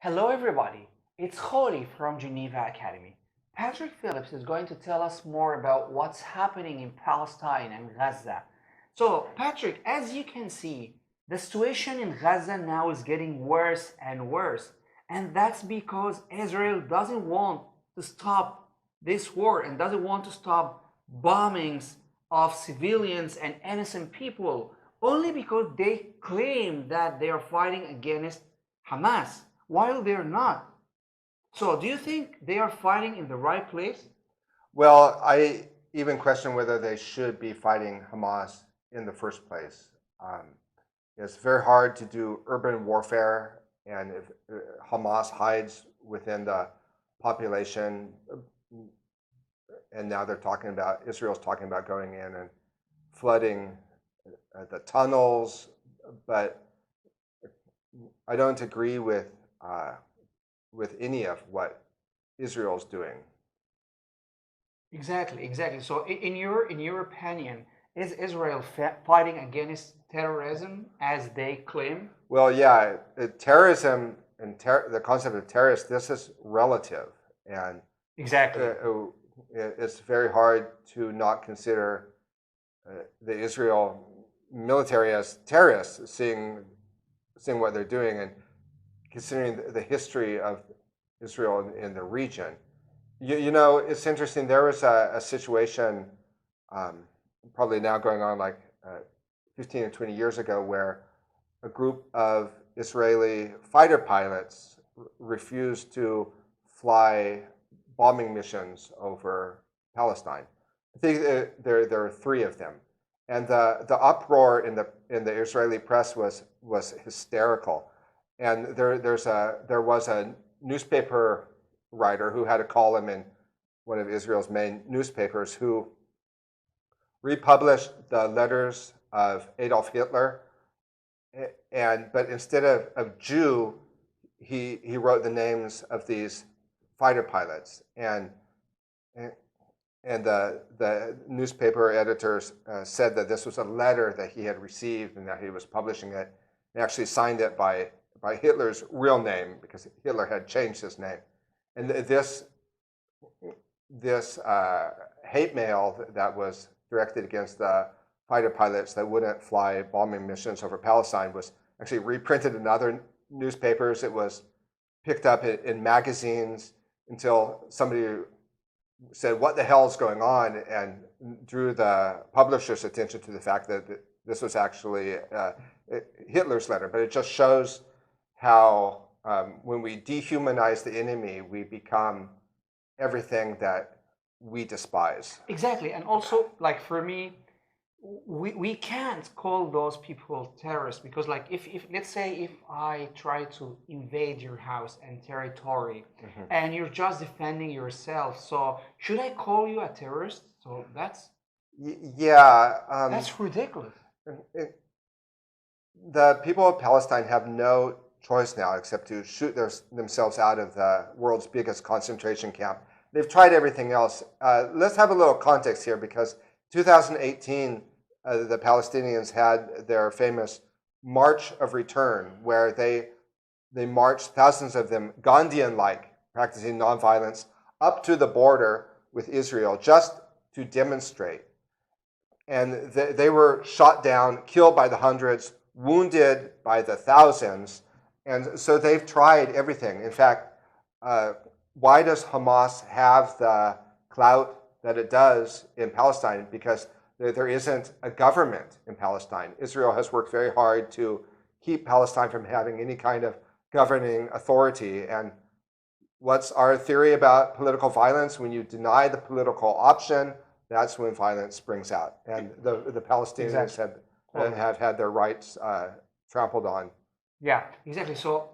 Hello, everybody. It's Kholy from Geneva Academy. Patrick Phillips is going to tell us more about what's happening in Palestine and Gaza. So, Patrick, as you can see, the situation in Gaza now is getting worse and worse. And that's because Israel doesn't want to stop this war and doesn't want to stop bombings of civilians and innocent people only because they claim that they are fighting against Hamas while they're not. So, do you think they are fighting in the right place? Well, I even question whether they should be fighting Hamas in the first place. Um, it's very hard to do urban warfare, and if Hamas hides within the population, and now they're talking about Israel's talking about going in and flooding the tunnels, but I don't agree with any of what Israel's doing. Exactly. So, in your opinion, is Israel fighting against terrorism as they claim? Well, yeah, terrorism and the concept of terrorist, this is relative, and Exactly. it's very hard to not consider the Israel military as terrorists, seeing what they're doing and considering the history of Israel in the region. You know, it's interesting. There was a situation, probably now going on like 15 or 20 years ago, where a group of Israeli fighter pilots refused to fly bombing missions over Palestine. I think there are three of them, and the uproar in the Israeli press was hysterical. And there was a newspaper writer who had a column in one of Israel's main newspapers who republished the letters of Adolf Hitler, but instead of Jew, he wrote the names of these fighter pilots, and the newspaper editors said that this was a letter that he had received and that he was publishing it, and actually signed it by Hitler's real name because Hitler had changed his name. And this hate mail that was directed against the fighter pilots that wouldn't fly bombing missions over Palestine was actually reprinted in other newspapers. It was picked up in magazines until somebody said, "What the hell is going on?" and drew the publisher's attention to the fact that this was actually Hitler's letter. But it just shows how when we dehumanize the enemy, we become everything that we despise. Exactly. And also, like for me, we can't call those people terrorists because, like, if let's say if I try to invade your house and territory and you're just defending yourself, so should I call you a terrorist? So Yeah. that's ridiculous. The people of Palestine have no choice now except to shoot themselves out of the world's biggest concentration camp. They've tried everything else. Let's have a little context here because 2018, the Palestinians had their famous March of Return, where they marched, thousands of them, Gandhian-like, practicing nonviolence, up to the border with Israel just to demonstrate. And they were shot down, killed by the hundreds, wounded by the thousands. And so they've tried everything. In fact, why does Hamas have the clout that it does in Palestine? Because there isn't a government in Palestine. Israel has worked very hard to keep Palestine from having any kind of governing authority. And what's our theory about political violence? When you deny the political option, that's when violence springs out. And the Palestinians have had their rights trampled on. Yeah, exactly. So,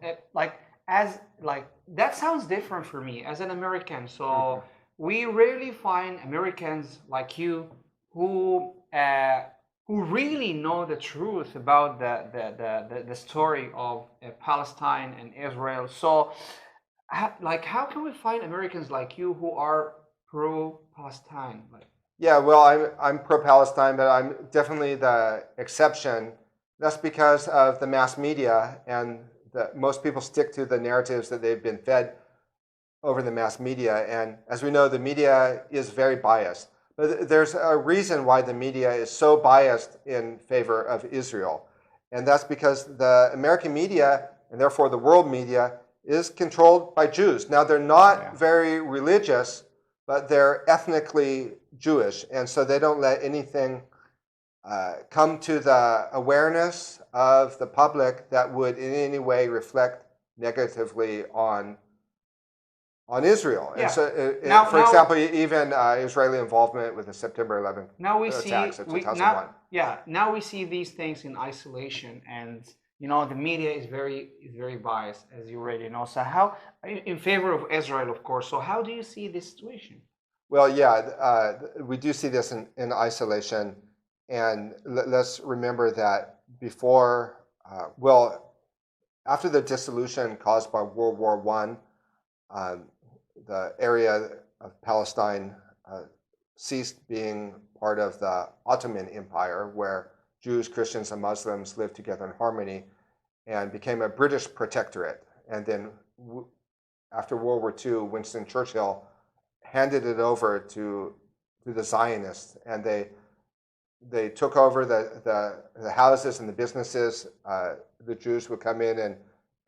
that sounds different for me as an American. So we rarely find Americans like you who really know the truth about the story of Palestine and Israel. So, how can we find Americans like you who are pro-Palestine? Yeah, well, I'm pro-Palestine, but I'm definitely the exception. That's because of the mass media and most people stick to the narratives that they've been fed over the mass media. And as we know, the media is very biased. But there's a reason why the media is so biased in favor of Israel. And that's because the American media, and therefore the world media, is controlled by Jews. Now, they're not very religious, but they're ethnically Jewish. And so they don't let anything come to the awareness of the public that would in any way reflect negatively on Israel. Yeah. And so, for example, even Israeli involvement with the September 11th attacks of 2001. Now we see these things in isolation, and the media is very biased, as you already know. So how, in favor of Israel, of course. So how do you see this situation? Well, we do see this in isolation, and let's remember that before, after the dissolution caused by World War I, the area of Palestine ceased being part of the Ottoman Empire, where Jews, Christians, and Muslims lived together in harmony, and became a British protectorate. And then after World War II, Winston Churchill handed it over to the Zionists, and they took over the houses and the businesses. The Jews would come in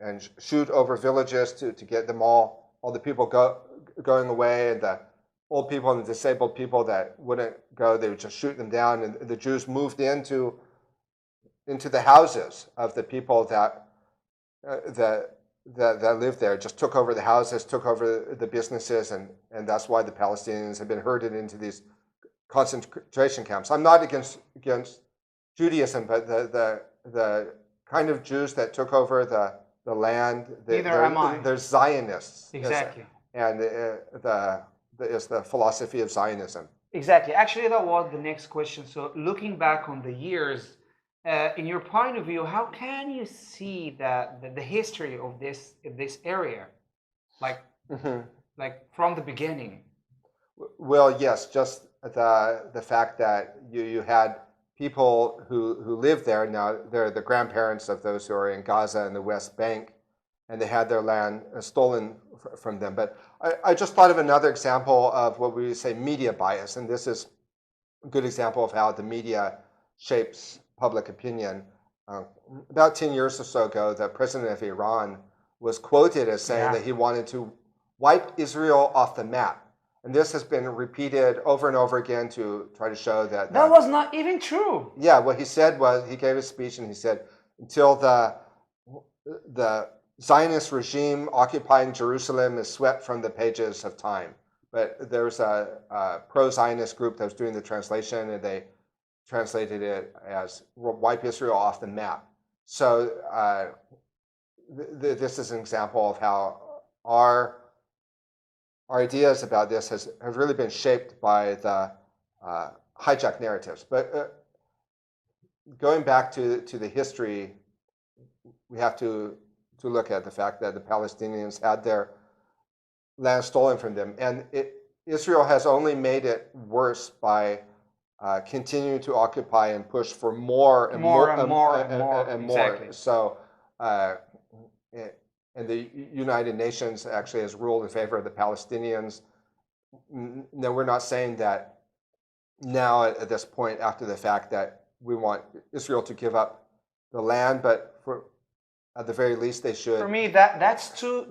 and shoot over villages to get them all the people going away, and the old people and the disabled people that wouldn't go, they would just shoot them down. And the Jews moved into the houses of the people that lived there, just took over the houses, took over the businesses, and that's why the Palestinians have been herded into these concentration camps. I'm not against Judaism, but the kind of Jews that took over the land, they're Zionists. Exactly. And is the philosophy of Zionism. Exactly. Actually, that was the next question. So looking back on the years, in your point of view, how can you see the history of this area, like from the beginning? Well, yes, just the fact that you had people who lived there. Now they're the grandparents of those who are in Gaza and the West Bank, and they had their land stolen from them. But I just thought of another example of what we would say media bias, and this is a good example of how the media shapes public opinion. About 10 years or so ago, the president of Iran was quoted as saying that he wanted to wipe Israel off the map. And this has been repeated over and over again to try to show that was not even true. Yeah, what he said was, he gave a speech and he said, until the Zionist regime occupying Jerusalem is swept from the pages of time. But there was a pro-Zionist group that was doing the translation, and they translated it as wipe Israel off the map. So this is an example of how our ideas about this have really been shaped by the hijacked narratives. But going back to the history, we have to look at the fact that the Palestinians had their land stolen from them. And Israel has only made it worse by continuing to occupy and push for more and more. Exactly. So, and the United Nations actually has ruled in favor of the Palestinians. No, we're not saying that now at this point after the fact that we want Israel to give up the land, but at the very least they should. For me, that's too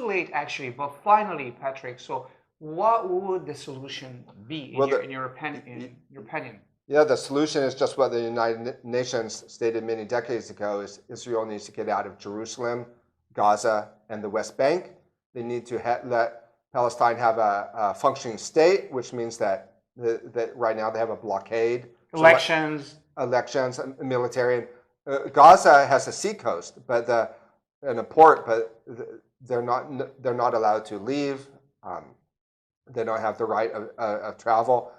late actually. But finally, Patrick, so what would the solution be in your opinion? Yeah, the solution is just what the United Nations stated many decades ago: is Israel needs to get out of Jerusalem, Gaza, and the West Bank. They need to let Palestine have a functioning state, which means that right now they have a blockade. Elections, military. Gaza has a seacoast, and a port, but they're not allowed to leave. They don't have the right of travel.